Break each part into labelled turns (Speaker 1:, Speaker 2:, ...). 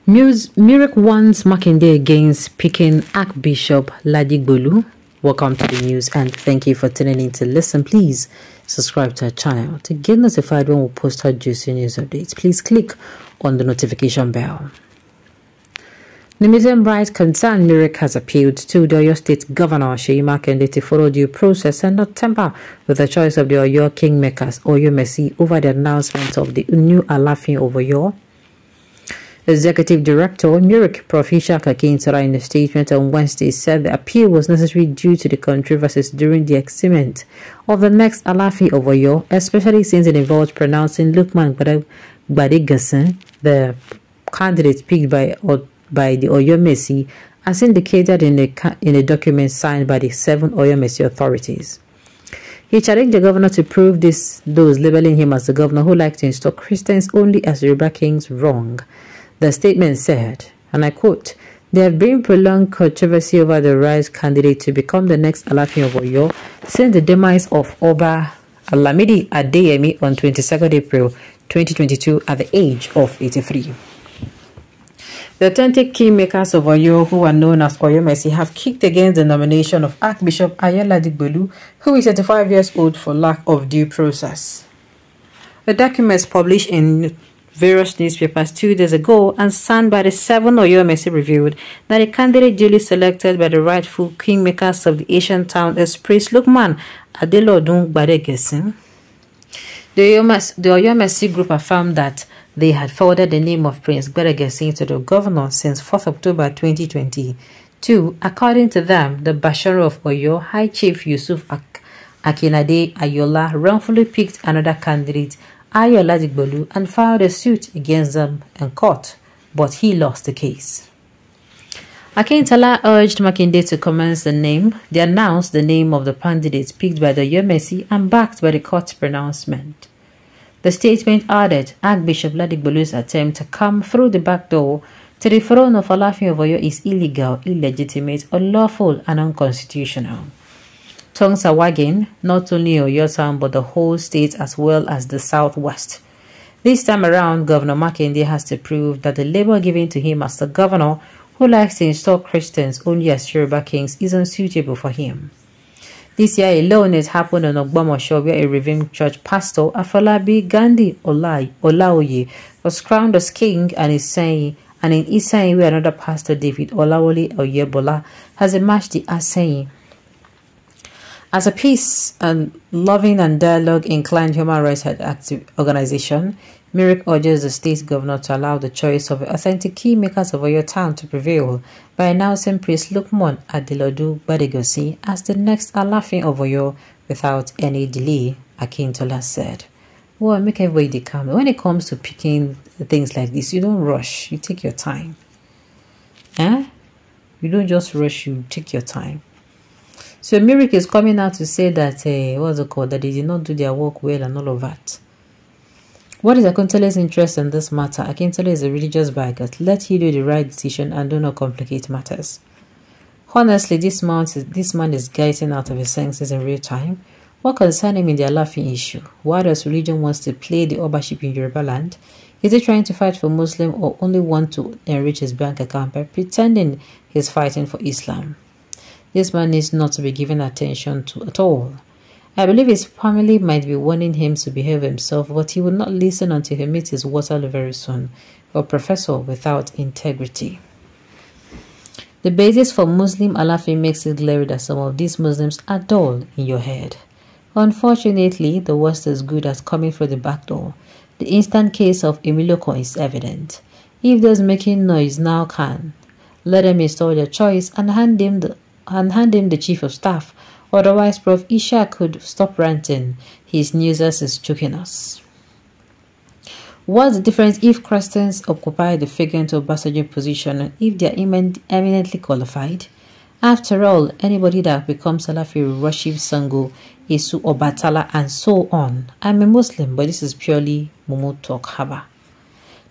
Speaker 1: Murik wants Makinde against picking Archbishop Ladigbolu. Welcome to the news and thank you for tuning in to listen. Please subscribe to our channel to get notified when we post our juicy news updates. Please click on the notification bell. Nimidian Bright concerned Murik has appealed to the Oyo State Governor Seyi Makinde to follow due process and not tamper with the choice of the Oyo Kingmakers Oyo Messi over the announcement of the new Alafin of Oyo. Executive Director Murik Prof. Ishaq Akintala in a statement on Wednesday said the appeal was necessary due to the controversies during the excitement of the next Alafin of Oyo, especially since it involved pronouncing Lukman Gbadegesin, the candidate picked by the Oyo Messi, as indicated in a document signed by the 7 Oyo Messi authorities. He challenged the governor to prove those labeling him as the governor who liked to install Christians only as Yoruba kings wrong. The statement said, and I quote, "There have been prolonged controversy over the right candidate to become the next Alafin of Oyo since the demise of Oba Alamidi Adeyemi on 22nd April 2022 at the age of 83. The authentic kingmakers of Oyo, who are known as Oyo Messi, have kicked against the nomination of Archbishop Ayo Ladigbolu, who is 35 years old, for lack of due process. The documents published in various newspapers 2 days ago and signed by the 7 Oyo Messi revealed that the candidate duly selected by the rightful kingmakers of the ancient town is Priest Lukman Adelodun Gbadegesin. The Oyo Messi group affirmed that they had forwarded the name of Prince Gbadegesin to the governor since 4th October 2022. According to them, the Basharo of Oyo, High Chief Yusuf Akinade Ayola, wrongfully picked another candidate, Ayo Ladigbolu, and filed a suit against them in court, but he lost the case. Akintala urged Makinde to announce the name of the candidates picked by the Oyo Messi and backed by the court's pronouncement. The statement added Archbishop Ladigbolu's attempt to come through the back door to the throne of Alafin of Oyo is illegal, illegitimate, unlawful, and unconstitutional. Tongues are wagging, not only Oyo town but the whole state as well as the southwest. This time around, Governor Makinde has to prove that the label given to him as the governor who likes to install Christians only as Yoruba kings is unsuitable for him. This year alone, it happened on Ogbomosho, where a Redeemed Church pastor, Afolabi Gandhi Olaoye, was crowned as king, and in Iseyin, where another pastor, David Olawole Oyebola, has emerged the Aseyin. As a peace and loving and dialogue-inclined human rights organization, Murik urges the state governor to allow the choice of authentic kingmakers of Oyo town to prevail by announcing Priest Lukman Adelodu Gbadegesin as the next Alafin of Oyo without any delay, Akintola said. Well, make everybody calm. When it comes to picking things like this, you don't rush. You take your time. You don't just rush. You take your time. So Murik is coming out to say that that they did not do their work well and all of that. What is Akintola's interest in this matter? Akintola is a religious bigot. Let he do the right decision and do not complicate matters. Honestly, this man is getting out of his senses in real time. What concerns him in the Alafin issue? Why does religion wants to play the Obaship in Yoruba land? Is he trying to fight for Muslim or only want to enrich his bank account by pretending he's fighting for Islam? This man needs not to be given attention to at all. I believe his family might be warning him to behave himself, but he will not listen until he meets his Waterloo very soon, a professor without integrity. The basis for Muslim Alafin makes it clear that some of these Muslims are dull in your head. Unfortunately, the West is good at coming through the back door. The instant case of Emiloko is evident. If those making noise now can, let them install their choice and hand him the chief of staff. Otherwise, Prof. Ishaq could stop ranting. His newsers is choking us. What's the difference if Christians occupy the vacant Obasanjo position and if they are eminently qualified? After all, anybody that becomes Salafi will worship Sango, Isu, Obatala, and so on. I'm a Muslim, but this is purely Mumu talk haba.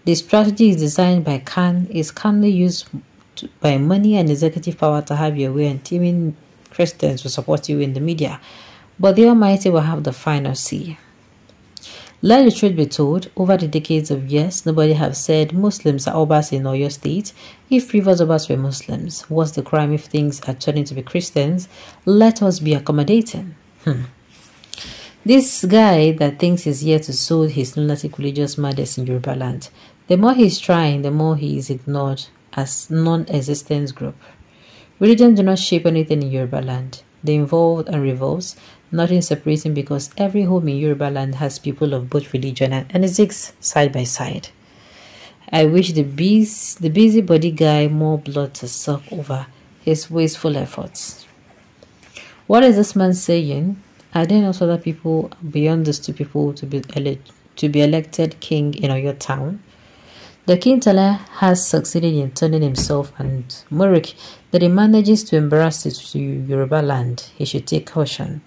Speaker 1: The strategy is designed by Khan, is kindly used by money and executive power to have your way, and teaming Christians will support you in the media, but the Almighty will have the final say. Let the truth be told, over the decades of years, nobody have said Muslims are Obas in Oyo State. If previous Obas were Muslims, what's the crime if things are turning to be Christians? Let us be accommodating. This guy that thinks he's here to sow his lunatic religious madness in Yoruba land, the more he's trying, the more he is ignored as non-existent group. Religion do not shape anything in Yoruba land. They evolve and revolves, nothing separating, because every home in Yoruba land has people of both religion and ethics side by side. I wish the busybody guy more blood to suck over his wasteful efforts. What is this man saying? Are there no other people beyond these two people to be elected king in Oyo town? The King Tala has succeeded in turning himself and Murik that he manages to embarrass it to Yoruba land. He should take caution.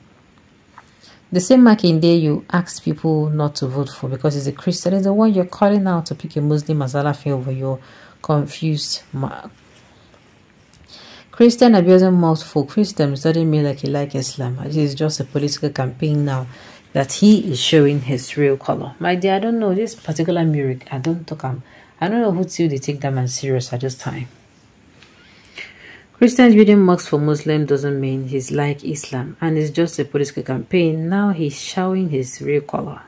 Speaker 1: The same Makinde you ask people not to vote for because he's a Christian is the one you're calling out to pick a Muslim as Alafi over your confused mark. Christian abusing mouth for Christians doesn't mean like he likes Islam. It is just a political campaign now that he is showing his real color. My dear, I don't know this particular Murik. I don't know who till they take that man serious at this time. Christians building mosques for Muslims doesn't mean he's like Islam, and it's just a political campaign. Now he's showing his real color.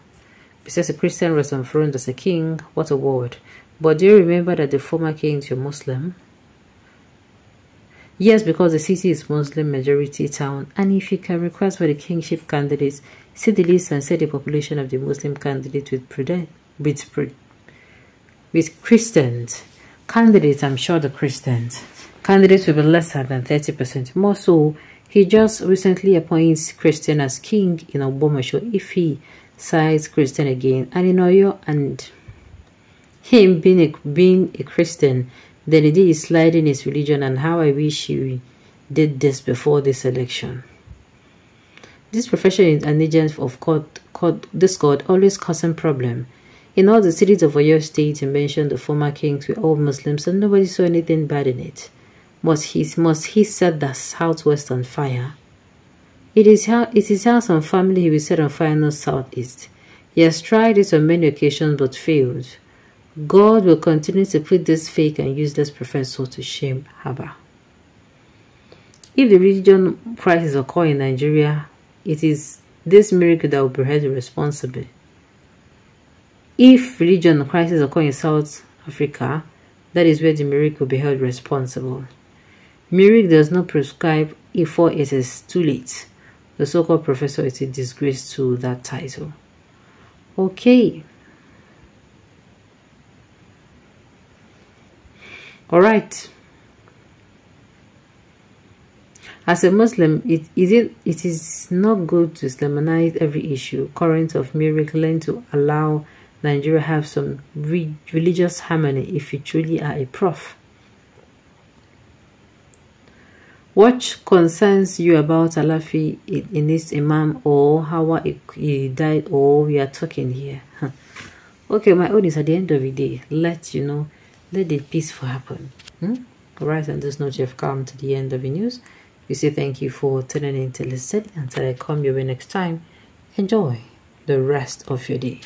Speaker 1: Besides, a Christian was enthroned as a king. What a word. But do you remember that the former kings were Muslim? Yes, because the city is Muslim majority town, and if you can request for the kingship candidates, see the list and set the population of the Muslim candidate with Christians. Candidates, I'm sure the Christians. Candidates will be lesser than 30%. More so, he just recently appoints Christian as king in Obomasho if he sides Christian again. And in Oyo, and him being a Christian, then he did slide in his religion, and how I wish he did this before this election. This profession is an agent of discord, always causing problem. In all the cities of Oyo State, he mentioned the former kings were all Muslims and nobody saw anything bad in it. Must he set the southwest on fire? It is his house and family he will set on fire, not southeast. He has tried it on many occasions but failed. God will continue to put this fake and useless professor to shame. Haba. If the religion crisis occur in Nigeria, it is this miracle that will be held responsible. If religion crisis occur in South Africa, that is where the miracle will be held responsible. Miracle does not prescribe before it is too late. The so-called professor is a disgrace to that title. Okay. Alright. As a Muslim, it is not good to Islaminize every issue. Current of miracle learn to allow Nigeria have some religious harmony if you truly are a prof. What concerns you about Alafi in this Imam or how he died, or we are talking here? Okay, my own is at the end of the day. Let the peaceful happen. Alright, on this note, you've come to the end of the news. We say thank you for tuning in to listen. Until I come your way next time, enjoy the rest of your day.